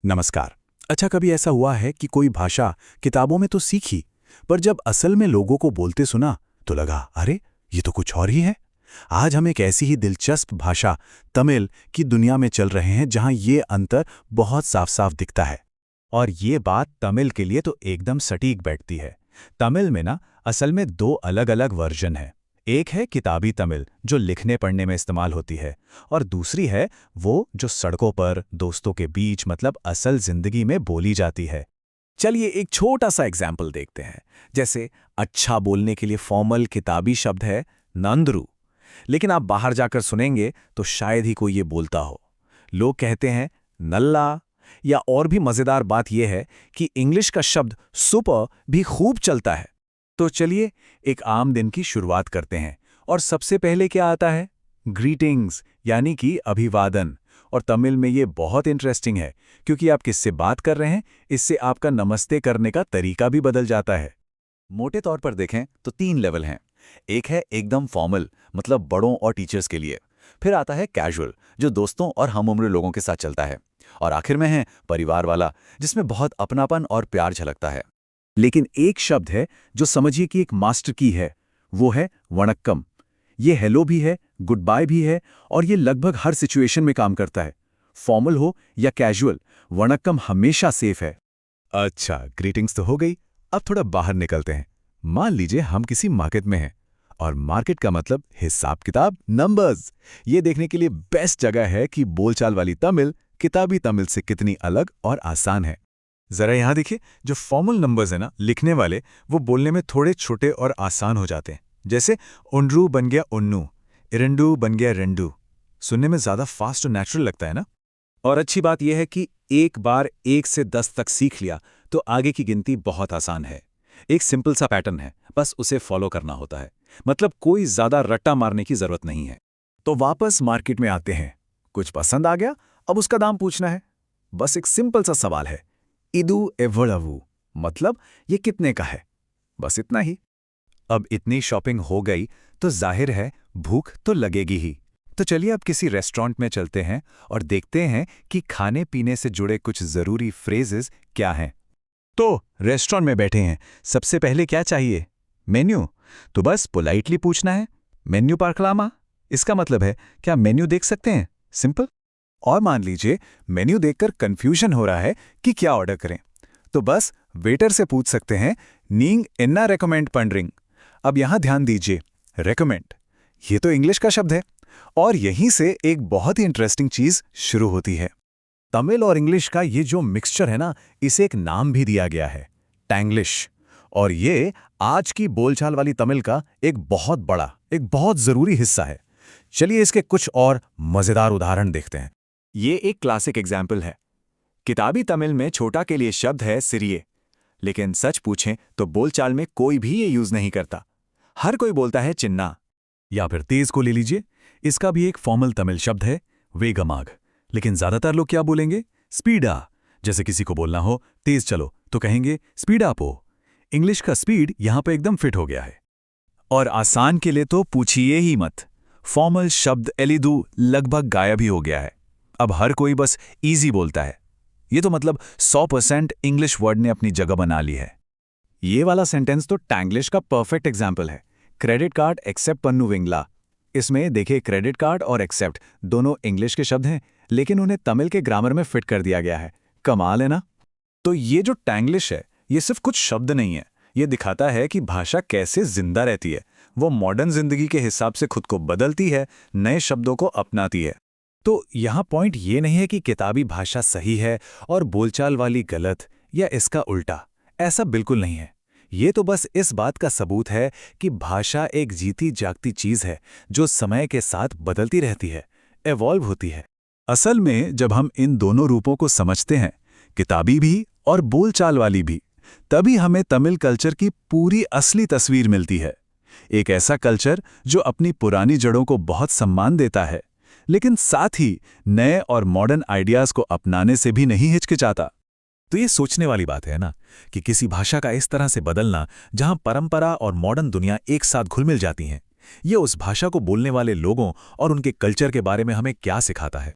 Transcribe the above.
नमस्कार। अच्छा, कभी ऐसा हुआ है कि कोई भाषा किताबों में तो सीखी, पर जब असल में लोगों को बोलते सुना तो लगा, अरे ये तो कुछ और ही है। आज हम एक ऐसी ही दिलचस्प भाषा तमिल की दुनिया में चल रहे हैं जहां ये अंतर बहुत साफ साफ दिखता है। और ये बात तमिल के लिए तो एकदम सटीक बैठती है। तमिल में ना असल में दो अलग अलग वर्जन है। एक है किताबी तमिल जो लिखने पढ़ने में इस्तेमाल होती है, और दूसरी है वो जो सड़कों पर दोस्तों के बीच मतलब असल जिंदगी में बोली जाती है। चलिए एक छोटा सा एग्जाम्पल देखते हैं। जैसे अच्छा बोलने के लिए फॉर्मल किताबी शब्द है नंदरू, लेकिन आप बाहर जाकर सुनेंगे तो शायद ही कोई ये बोलता हो। लोग कहते हैं नल्ला। या और भी मजेदार बात यह है कि इंग्लिश का शब्द सुपर भी खूब चलता है। तो चलिए एक आम दिन की शुरुआत करते हैं, और सबसे पहले क्या आता है? ग्रीटिंग्स, यानी कि अभिवादन। और तमिल में ये बहुत इंटरेस्टिंग है, क्योंकि आप किससे बात कर रहे हैं इससे आपका नमस्ते करने का तरीका भी बदल जाता है। मोटे तौर पर देखें तो 3 लेवल हैं। एक है एकदम फॉर्मल, मतलब बड़ों और टीचर्स के लिए। फिर आता है कैजुअल, जो दोस्तों और हमउम्र लोगों के साथ चलता है। और आखिर में है परिवार वाला, जिसमें बहुत अपनापन और प्यार झलकता है। लेकिन एक शब्द है जो समझिए कि एक मास्टर की है, वो है वणक्कम। ये हेलो भी है, गुड बाय भी है, और ये लगभग हर सिचुएशन में काम करता है। फॉर्मल हो या कैजुअल, वणक्कम हमेशा सेफ है। अच्छा, ग्रीटिंग्स तो हो गई। अब थोड़ा बाहर निकलते हैं। मान लीजिए हम किसी मार्केट में हैं, और मार्केट का मतलब हिसाब किताब, नंबर्स। ये देखने के लिए बेस्ट जगह है कि बोलचाल वाली तमिल किताबी तमिल से कितनी अलग और आसान है। जरा यहां देखिए, जो फॉर्मल नंबर्स है ना लिखने वाले, वो बोलने में थोड़े छोटे और आसान हो जाते हैं। जैसे उन्रू बन गया उन्नू, इरंडू बन गया रेंडू। सुनने में ज्यादा फास्ट और नेचुरल लगता है ना। और अच्छी बात यह है कि एक बार 1 से 10 तक सीख लिया तो आगे की गिनती बहुत आसान है। एक सिंपल सा पैटर्न है, बस उसे फॉलो करना होता है। मतलब कोई ज्यादा रट्टा मारने की जरूरत नहीं है। तो वापस मार्केट में आते हैं। कुछ पसंद आ गया, अब उसका दाम पूछना है। बस एक सिंपल सा सवाल है, इदू एवड़वू, मतलब ये कितने का है। बस इतना ही। अब इतनी शॉपिंग हो गई तो जाहिर है भूख तो लगेगी ही। तो चलिए अब किसी रेस्टोरेंट में चलते हैं और देखते हैं कि खाने पीने से जुड़े कुछ जरूरी फ्रेजेस क्या हैं। तो रेस्टोरेंट में बैठे हैं, सबसे पहले क्या चाहिए? मेन्यू। तो बस पोलाइटली पूछना है, मेन्यू पार्कलामा। इसका मतलब है क्या मेन्यू देख सकते हैं? सिंपल। और मान लीजिए मेन्यू देखकर कंफ्यूजन हो रहा है कि क्या ऑर्डर करें, तो बस वेटर से पूछ सकते हैं, नींग इन्ना रेकमेंड पंड्रिंग। अब यहां ध्यान दीजिए, रेकमेंड ये तो इंग्लिश का शब्द है, और यहीं से एक बहुत ही इंटरेस्टिंग चीज शुरू होती है। तमिल और इंग्लिश का ये जो मिक्सचर है ना, इसे एक नाम भी दिया गया है, टैंग्लिश। और ये आज की बोलचाल वाली तमिल का एक बहुत बड़ा, एक बहुत जरूरी हिस्सा है। चलिए इसके कुछ और मजेदार उदाहरण देखते हैं। ये एक क्लासिक एग्जाम्पल है। किताबी तमिल में छोटा के लिए शब्द है सिरिये, लेकिन सच पूछें तो बोलचाल में कोई भी ये यूज नहीं करता। हर कोई बोलता है चिन्ना। या फिर तेज को ले लीजिए, इसका भी एक फॉर्मल तमिल शब्द है वेगमाग, लेकिन ज्यादातर लोग क्या बोलेंगे? स्पीडा। जैसे किसी को बोलना हो तेज चलो तो कहेंगे स्पीड अप हो। इंग्लिश का स्पीड यहां पर एकदम फिट हो गया है। और आसान के लिए तो पूछिए ही मत, फॉर्मल शब्द एलिदू लगभग गायब ही हो गया है। अब हर कोई बस इजी बोलता है। ये तो मतलब 100% इंग्लिश वर्ड ने अपनी जगह बना ली है। ये वाला सेंटेंस तो टैंग्लिश का परफेक्ट एग्जाम्पल है। क्रेडिट कार्ड एक्सेप्ट पन्नू विंगला। इसमें देखिए, क्रेडिट कार्ड और एक्सेप्ट दोनों इंग्लिश के शब्द हैं, लेकिन उन्हें तमिल के ग्रामर में फिट कर दिया गया है। कमाल है ना। तो ये जो टैंग्लिश है, ये सिर्फ कुछ शब्द नहीं है, ये दिखाता है कि भाषा कैसे जिंदा रहती है। वो मॉडर्न जिंदगी के हिसाब से खुद को बदलती है, नए शब्दों को अपनाती है। तो यहां पॉइंट ये नहीं है कि किताबी भाषा सही है और बोलचाल वाली गलत, या इसका उल्टा। ऐसा बिल्कुल नहीं है। ये तो बस इस बात का सबूत है कि भाषा एक जीती जागती चीज है जो समय के साथ बदलती रहती है, एवॉल्व होती है। असल में जब हम इन दोनों रूपों को समझते हैं, किताबी भी और बोलचाल वाली भी, तभी हमें तमिल कल्चर की पूरी असली तस्वीर मिलती है। एक ऐसा कल्चर जो अपनी पुरानी जड़ों को बहुत सम्मान देता है, लेकिन साथ ही नए और मॉडर्न आइडियाज को अपनाने से भी नहीं हिचकिचाता। तो ये सोचने वाली बात है ना कि किसी भाषा का इस तरह से बदलना, जहां परंपरा और मॉडर्न दुनिया एक साथ घुल मिल जाती हैं, ये उस भाषा को बोलने वाले लोगों और उनके कल्चर के बारे में हमें क्या सिखाता है।